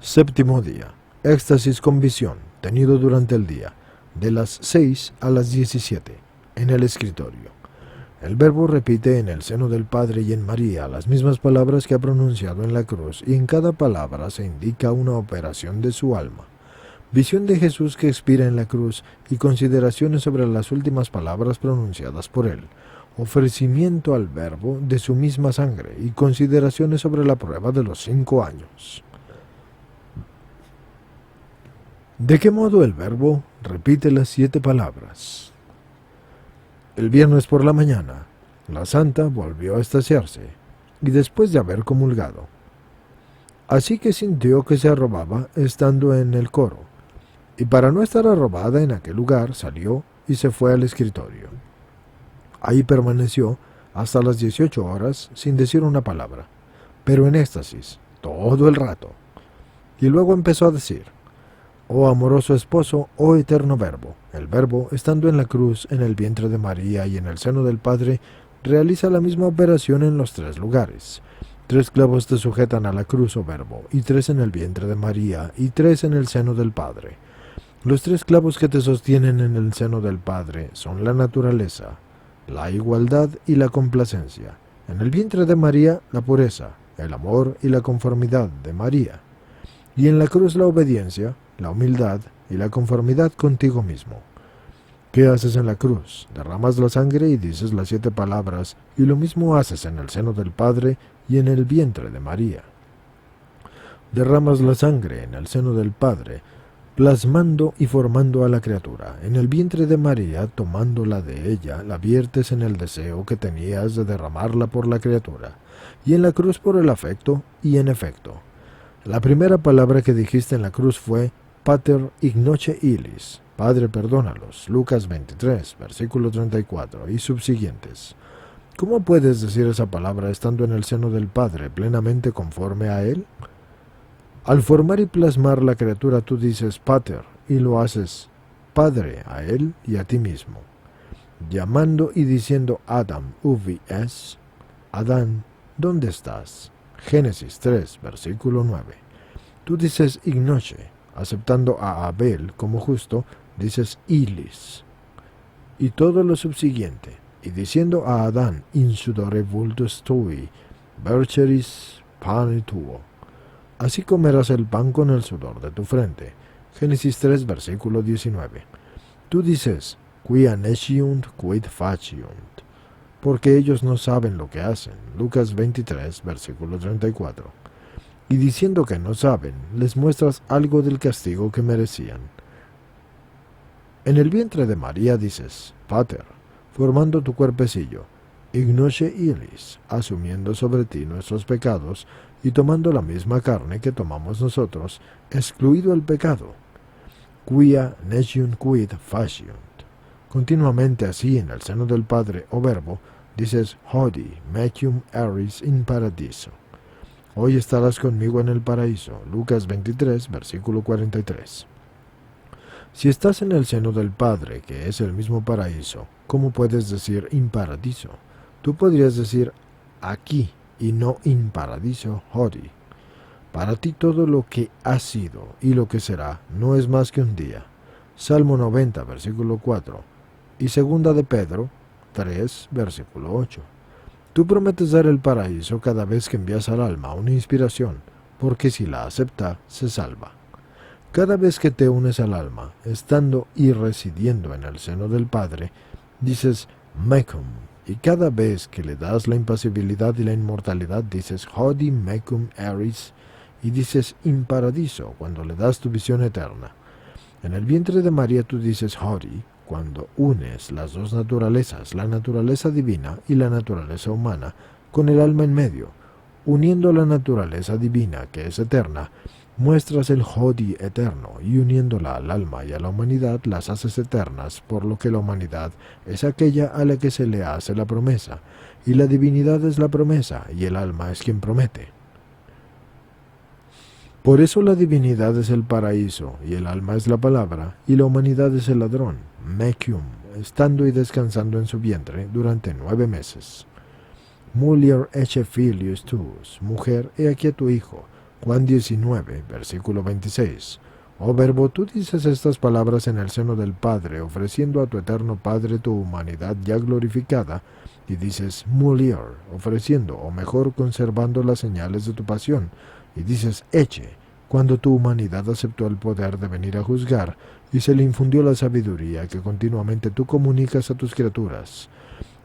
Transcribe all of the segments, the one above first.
Séptimo día. Éxtasis con visión, tenido durante el día, de las 6 a las 17, en el escritorio. El Verbo repite en el seno del Padre y en María las mismas palabras que ha pronunciado en la cruz, y en cada palabra se indica una operación de su alma. Visión de Jesús que expira en la cruz y consideraciones sobre las últimas palabras pronunciadas por él. Ofrecimiento al Verbo de su misma sangre y consideraciones sobre la prueba de los 5 años. ¿De qué modo el Verbo repite las 7 palabras? El viernes por la mañana, la santa volvió a estaciarse, y después de haber comulgado. Así que sintió que se arrobaba estando en el coro, y para no estar arrobada en aquel lugar salió y se fue al escritorio. Ahí permaneció hasta las 18 horas sin decir una palabra, pero en éxtasis, todo el rato. Y luego empezó a decir: Oh amoroso esposo, oh eterno Verbo. El Verbo, estando en la cruz, en el vientre de María y en el seno del Padre, realiza la misma operación en los 3 lugares. 3 clavos te sujetan a la cruz, oh Verbo, y 3 en el vientre de María, y 3 en el seno del Padre. Los 3 clavos que te sostienen en el seno del Padre son la naturaleza, la igualdad y la complacencia. En el vientre de María, la pureza, el amor y la conformidad de María. Y en la cruz la obediencia, la humildad y la conformidad contigo mismo. ¿Qué haces en la cruz? Derramas la sangre y dices las 7 palabras, y lo mismo haces en el seno del Padre y en el vientre de María. Derramas la sangre en el seno del Padre, plasmando y formando a la criatura. En el vientre de María, tomándola de ella, la viertes en el deseo que tenías de derramarla por la criatura, y en la cruz por el afecto y en efecto. La primera palabra que dijiste en la cruz fue Pater ignoce illis, Padre perdónalos, Lucas 23, versículo 34 y subsiguientes. ¿Cómo puedes decir esa palabra estando en el seno del Padre plenamente conforme a Él? Al formar y plasmar la criatura tú dices Pater y lo haces Padre a Él y a ti mismo, llamando y diciendo Adam ubi es, Adán, ¿dónde estás? Génesis 3, versículo 9. Tú dices ignoce, aceptando a Abel como justo, dices illis. Y todo lo subsiguiente, y diciendo a Adán insudore vultus tui, verceris pane tuo. Así comerás el pan con el sudor de tu frente. Génesis 3, versículo 19. Tú dices, quia nesciunt quid faciunt, porque ellos no saben lo que hacen. Lucas 23, versículo 34. Y diciendo que no saben, les muestras algo del castigo que merecían. En el vientre de María dices, Pater, formando tu cuerpecillo, ignoce illis, asumiendo sobre ti nuestros pecados y tomando la misma carne que tomamos nosotros, excluido el pecado. Quia nesciunt quid faciunt. Continuamente así en el seno del Padre o Verbo, dices, Hodie mecium eris in paradiso. Hoy estarás conmigo en el paraíso. Lucas 23, versículo 43. Si estás en el seno del Padre, que es el mismo paraíso, ¿cómo puedes decir in paradiso? Tú podrías decir aquí y no in paradiso hodie. Para ti todo lo que ha sido y lo que será no es más que un día. Salmo 90, versículo 4. Y segunda de Pedro 3, versículo 8. Tú prometes dar el paraíso cada vez que envías al alma una inspiración, porque si la acepta, se salva. Cada vez que te unes al alma, estando y residiendo en el seno del Padre, dices mecum, y cada vez que le das la impasibilidad y la inmortalidad, dices hodie mecum eris, y dices in paradiso cuando le das tu visión eterna. En el vientre de María tú dices hodie, cuando unes las 2 naturalezas, la naturaleza divina y la naturaleza humana, con el alma en medio, uniendo la naturaleza divina, que es eterna, muestras el hodie eterno, y uniéndola al alma y a la humanidad las haces eternas, por lo que la humanidad es aquella a la que se le hace la promesa, y la divinidad es la promesa, y el alma es quien promete. Por eso la divinidad es el paraíso, y el alma es la palabra, y la humanidad es el ladrón, mecium, estando y descansando en su vientre durante 9 meses. Mulier ecce filius tuus, mujer, he aquí a tu hijo, Juan 19, versículo 26. Oh Verbo, tú dices estas palabras en el seno del Padre, ofreciendo a tu eterno Padre tu humanidad ya glorificada, y dices Mulier, ofreciendo, o mejor conservando las señales de tu pasión, y dices Eche, cuando tu humanidad aceptó el poder de venir a juzgar, y se le infundió la sabiduría que continuamente tú comunicas a tus criaturas.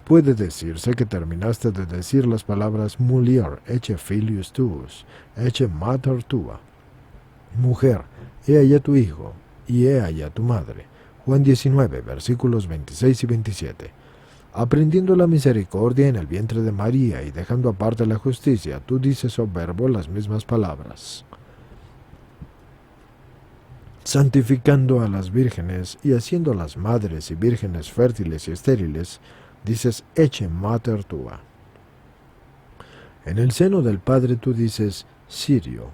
Puede decirse que terminaste de decir las palabras Mulier, Eche filius tuus, Eche mater tua. Mujer, he allá tu hijo, y he allá tu madre. Juan 19, versículos 26 y 27. Aprendiendo la misericordia en el vientre de María y dejando aparte la justicia, tú dices, oh Verbo, las mismas palabras. Santificando a las vírgenes y haciéndolas madres y vírgenes fértiles y estériles, dices, Eche mater tua. En el seno del Padre tú dices, Sirio,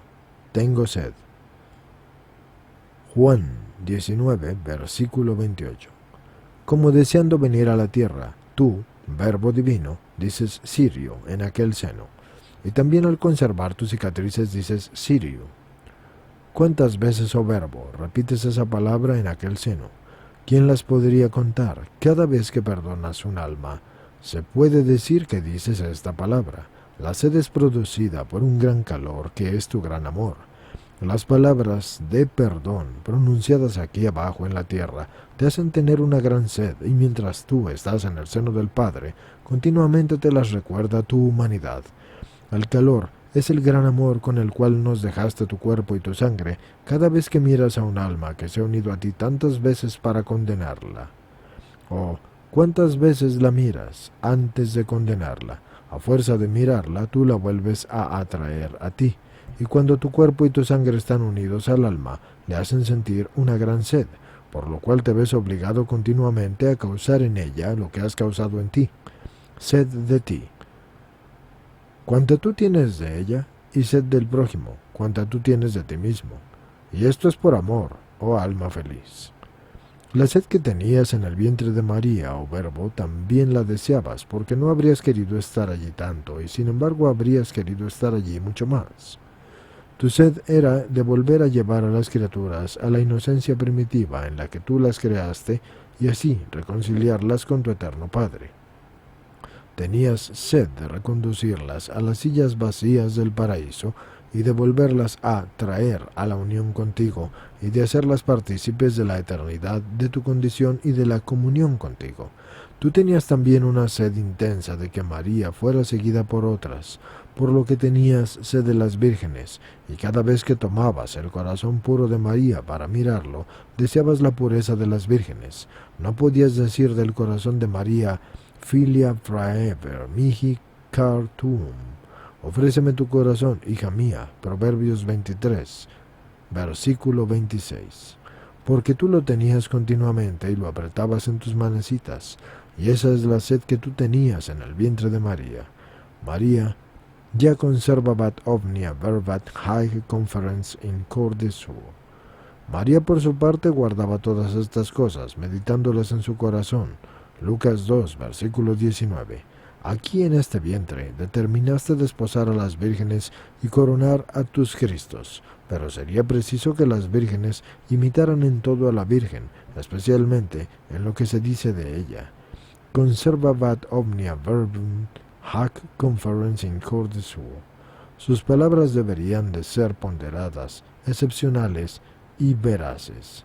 tengo sed. Juan 19, versículo 28. Como deseando venir a la tierra, tú, Verbo divino, dices Sirio en aquel seno, y también al conservar tus cicatrices dices Sirio. ¿Cuántas veces, oh Verbo, repites esa palabra en aquel seno? ¿Quién las podría contar? Cada vez que perdonas un alma, se puede decir que dices esta palabra. La sed es producida por un gran calor que es tu gran amor. Las palabras de perdón pronunciadas aquí abajo en la tierra te hacen tener una gran sed, y mientras tú estás en el seno del Padre, continuamente te las recuerda tu humanidad. El calor es el gran amor con el cual nos dejaste tu cuerpo y tu sangre cada vez que miras a un alma que se ha unido a ti tantas veces para condenarla. Oh, ¿cuántas veces la miras antes de condenarla? A fuerza de mirarla, tú la vuelves a atraer a ti. Y cuando tu cuerpo y tu sangre están unidos al alma, le hacen sentir una gran sed, por lo cual te ves obligado continuamente a causar en ella lo que has causado en ti, sed de ti. Cuanta tú tienes de ella, y sed del prójimo, cuanta tú tienes de ti mismo. Y esto es por amor, oh alma feliz. La sed que tenías en el vientre de María, oh Verbo, también la deseabas, porque no habrías querido estar allí tanto, y sin embargo habrías querido estar allí mucho más. Tu sed era de volver a llevar a las criaturas a la inocencia primitiva en la que tú las creaste y así reconciliarlas con tu eterno Padre. Tenías sed de reconducirlas a las sillas vacías del paraíso y de volverlas a traer a la unión contigo y de hacerlas partícipes de la eternidad de tu condición y de la comunión contigo. Tú tenías también una sed intensa de que María fuera seguida por otras, por lo que tenías sed de las vírgenes, y cada vez que tomabas el corazón puro de María para mirarlo, deseabas la pureza de las vírgenes. No podías decir del corazón de María, Filia praever mihi car tuum. Ofréceme tu corazón, hija mía. Proverbios 23, versículo 26. Porque tú lo tenías continuamente y lo apretabas en tus manecitas, y esa es la sed que tú tenías en el vientre de María. María ya conservabat omnia verbat haec conferens in corde suo. María por su parte guardaba todas estas cosas, meditándolas en su corazón. Lucas 2, versículo 19. Aquí en este vientre determinaste desposar a las vírgenes y coronar a tus Cristos, pero sería preciso que las vírgenes imitaran en todo a la Virgen, especialmente en lo que se dice de ella. Conservabat omnia verbum hac conferens in corde suo. Sus palabras deberían de ser ponderadas, excepcionales y veraces.